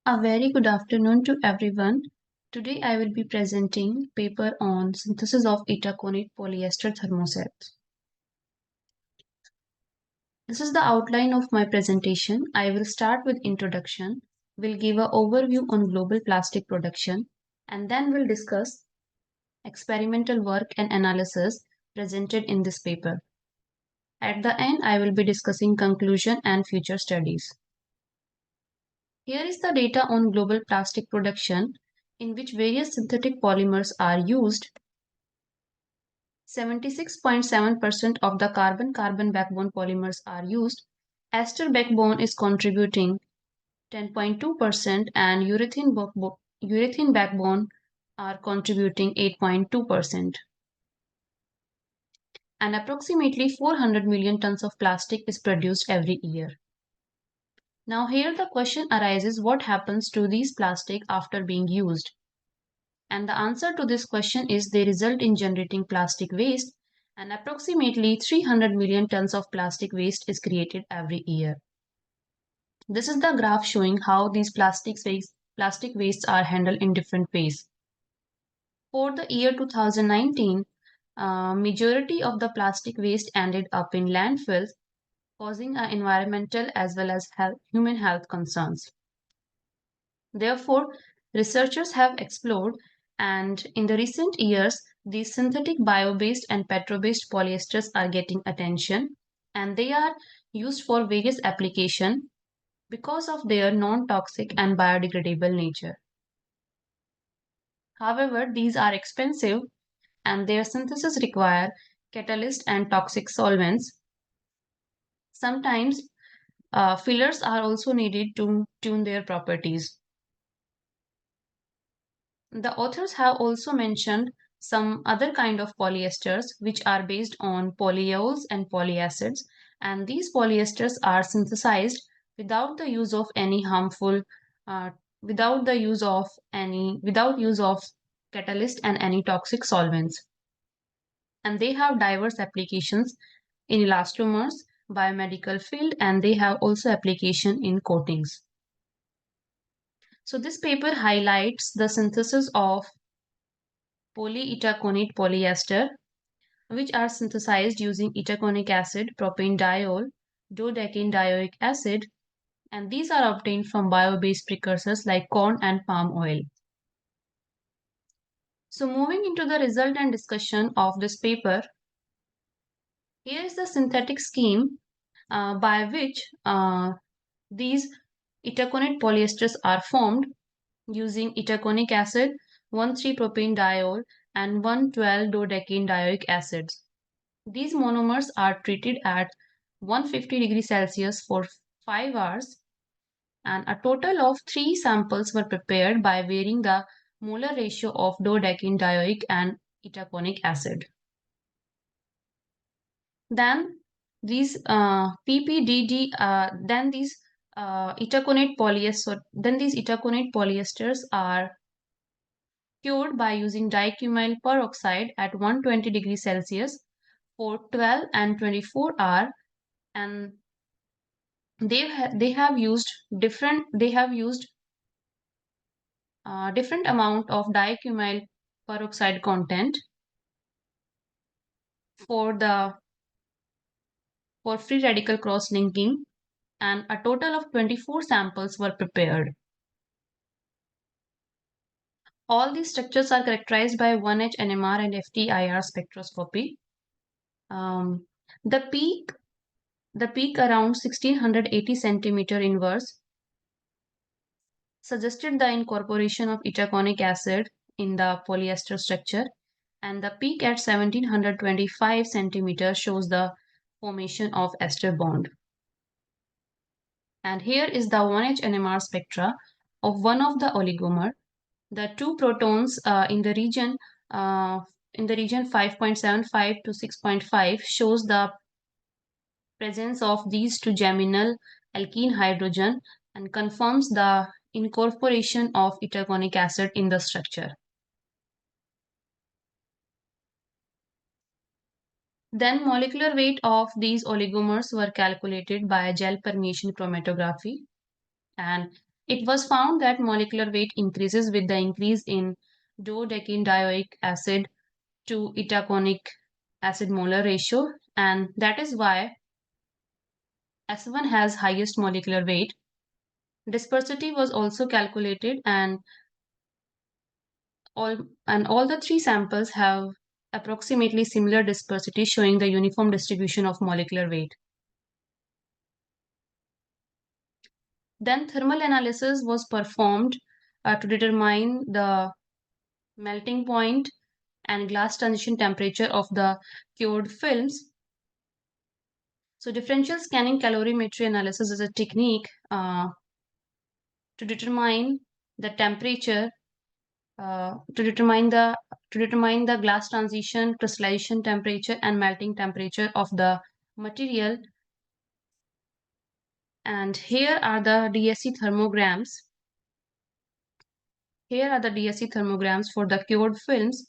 A very good afternoon to everyone. Today I will be presenting paper on synthesis of Itaconate polyester thermosets. This is the outline of my presentation. I will start with introduction, will give an overview on global plastic production, and then we'll discuss experimental work and analysis presented in this paper. At the end, I will be discussing conclusion and future studies. Here is the data on global plastic production in which various synthetic polymers are used. 76.7% of the carbon-carbon backbone polymers are used. Ester backbone is contributing 10.2% and urethane backbone are contributing 8.2%. And approximately 400 million tons of plastic is produced every year. Now here the question arises, what happens to these plastic after being used? And the answer to this question is they result in generating plastic waste, and approximately 300 million tons of plastic waste is created every year. This is the graph showing how these plastic wastes are handled in different ways. For the year 2019, majority of the plastic waste ended up in landfills, causing environmental as well as human health concerns. Therefore, researchers have explored, and in the recent years, these synthetic bio-based and petro-based polyesters are getting attention, and they are used for various applications because of their non-toxic and biodegradable nature. However, these are expensive and their synthesis require catalyst and toxic solvents. Sometimes fillers are also needed to tune their properties. The authors have also mentioned some other kind of polyesters which are based on polyols and polyacids, and these polyesters are synthesized without the use of any harmful without use of catalyst and any toxic solvents. And they have diverse applications in elastomers, biomedical field, and they have also application in coatings. So this paper highlights the synthesis of polyitaconate polyester, which are synthesized using itaconic acid, propanediol, dodecane acid, and these are obtained from bio-based precursors like corn and palm oil. So moving into the result and discussion of this paper, here is the synthetic scheme by which these itaconate polyesters are formed using itaconic acid, 1,3-propanediol, and 1,12-dodecane acids. These monomers are treated at 150 degrees Celsius for 5 hours, and a total of 3 samples were prepared by varying the molar ratio of dodecane and itaconic acid. Then these itaconate polyesters are cured by using dicumyl peroxide at 120 degrees Celsius for 12 and 24 hours, and they have used different amount of dicumyl peroxide content for free radical cross linking, and a total of 24 samples were prepared. All these structures are characterized by 1H NMR and FTIR spectroscopy. The peak around 1680 centimeter inverse suggested the incorporation of itaconic acid in the polyester structure, and the peak at 1725 centimeter shows the formation of ester bond. And here is the 1H NMR spectra of one of the oligomer. The two protons in the region 5.75 to 6.5 shows the presence of these two geminal alkene hydrogen and confirms the incorporation of itaconic acid in the structure. Then molecular weight of these oligomers were calculated by gel permeation chromatography, and It was found that molecular weight increases with the increase in dodecandioic acid to itaconic acid molar ratio, and that is why S1 has highest molecular weight. Dispersity was also calculated, and all the three samples have approximately similar dispersity, showing the uniform distribution of molecular weight. Then thermal analysis was performed to determine the melting point and glass transition temperature of the cured films. So differential scanning calorimetry analysis is a technique to determine the temperature to determine the glass transition, crystallization temperature, and melting temperature of the material. And here are the DSC thermograms. Here are the DSC thermograms for the cured films.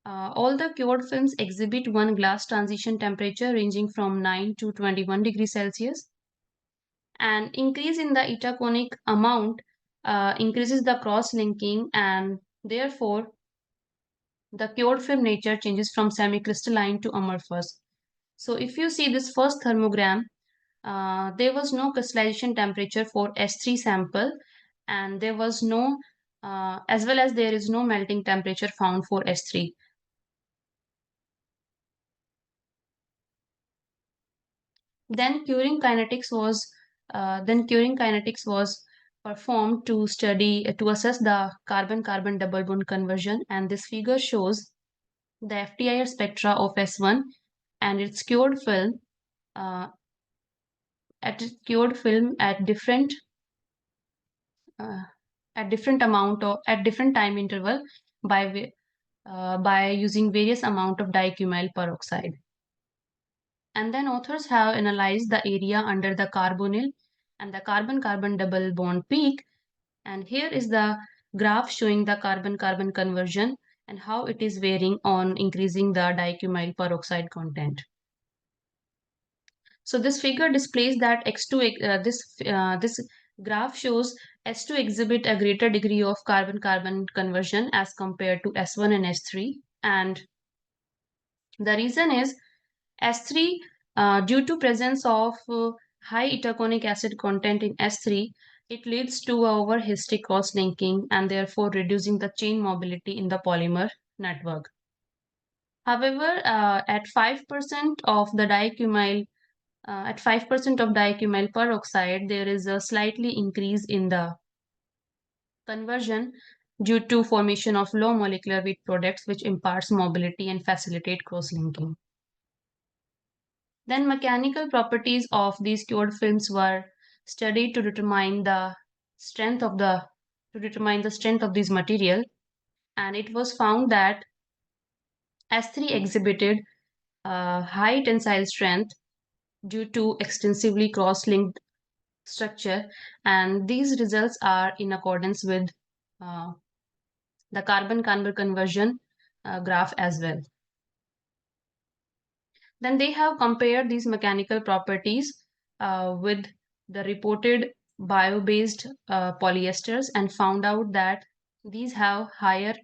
All the cured films exhibit one glass transition temperature ranging from 9 to 21 degrees Celsius. And increase in the itaconic amount increases the cross-linking, and therefore the cured film nature changes from semi-crystalline to amorphous. So if you see this first thermogram, there was no crystallization temperature for S3 sample, and there was no, as well as there is no melting temperature found for S3. Then curing kinetics was performed to assess the carbon-carbon double bond conversion, and this figure shows the FTIR spectra of S1 and its cured film at different at different time interval by using various amount of diacumal peroxide. And then authors have analyzed the area under the carbonyl and the carbon-carbon double bond peak. And here is the graph showing the carbon-carbon conversion and how it is varying on increasing the diacumal peroxide content. So this figure displays that this graph shows S2 exhibit a greater degree of carbon-carbon conversion as compared to S1 and S3. And the reason is S3, due to presence of high itaconic acid content in S3, it leads to overhistic cross-linking and therefore reducing the chain mobility in the polymer network. However, at 5% of the diacumal peroxide, there is a slightly increase in the conversion due to formation of low molecular weight products, which imparts mobility and facilitate cross-linking. Then mechanical properties of these cured films were studied to determine the strength of these material, and it was found that S3 exhibited high tensile strength due to extensively cross-linked structure, and these results are in accordance with the carbon-carbon conversion graph as well. Then they have compared these mechanical properties with the reported bio-based polyesters and found out that these have higher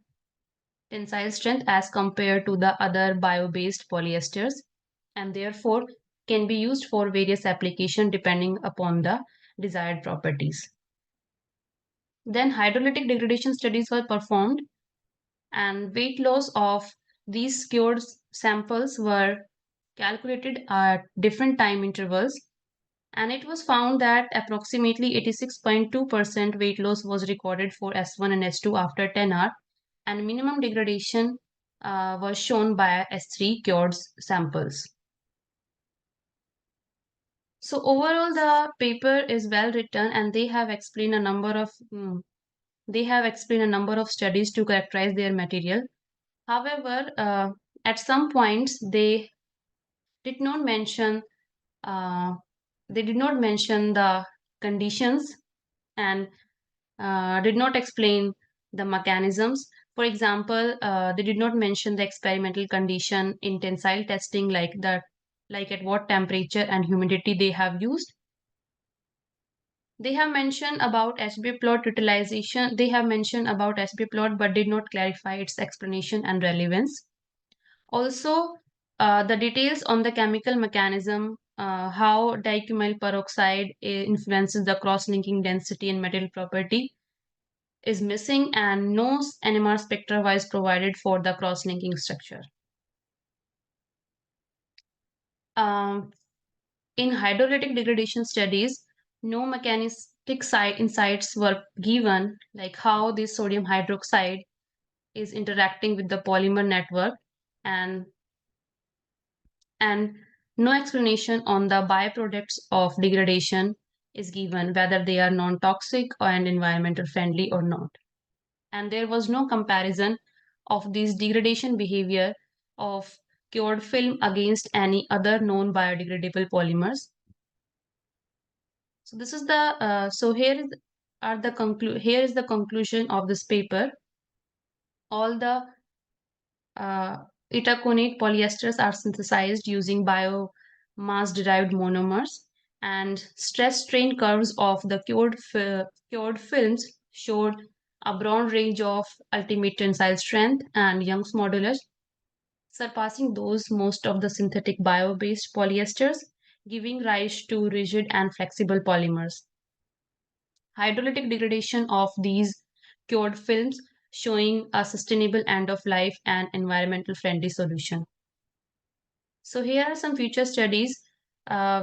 tensile strength as compared to the other bio-based polyesters, and therefore can be used for various applications depending upon the desired properties. Then hydrolytic degradation studies were performed, and weight loss of these cured samples were calculated at different time intervals, and it was found that approximately 86.2% weight loss was recorded for S1 and S2 after 10 hours, and minimum degradation was shown by S3 cured samples. So overall, the paper is well written, and they have explained a number of studies to characterize their material. However, at some points they did not mention the conditions and did not explain the mechanisms. For example, they did not mention the experimental condition in tensile testing, like at what temperature and humidity they have used. They have mentioned about HB plot utilization. They have mentioned about HB plot but did not clarify its explanation and relevance. Also, the details on the chemical mechanism, how dicumyl peroxide influences the cross-linking density and metal property is missing, and no NMR spectra was provided for the cross-linking structure. Um, in hydrolytic degradation studies, no mechanistic insights were given, like how this sodium hydroxide is interacting with the polymer network, and and no explanation on the byproducts of degradation is given, whether they are non-toxic and environmental friendly or not. And there was no comparison of this degradation behavior of cured film against any other known biodegradable polymers. So this is the so here is the conclusion of this paper. All the Itaconate polyesters are synthesized using biomass-derived monomers, and stress strain curves of the cured films showed a broad range of ultimate tensile strength and Young's modulus, surpassing those most of the synthetic bio-based polyesters, giving rise to rigid and flexible polymers. Hydrolytic degradation of these cured films showing a sustainable end of life and environmental friendly solution. So here are some future studies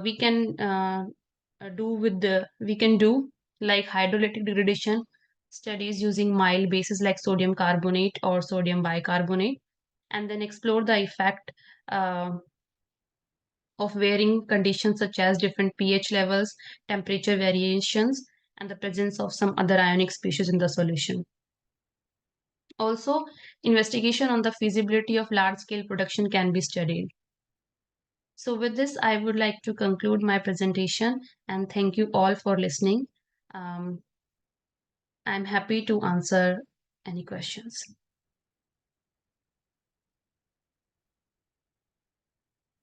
we can do like hydrolytic degradation studies using mild bases like sodium carbonate or sodium bicarbonate, and then explore the effect uh, of varying conditions such as different pH levels, temperature variations, and the presence of some other ionic species in the solution. Also, investigation on the feasibility of large-scale production can be studied. So with this, I would like to conclude my presentation and thank you all for listening. I'm happy to answer any questions.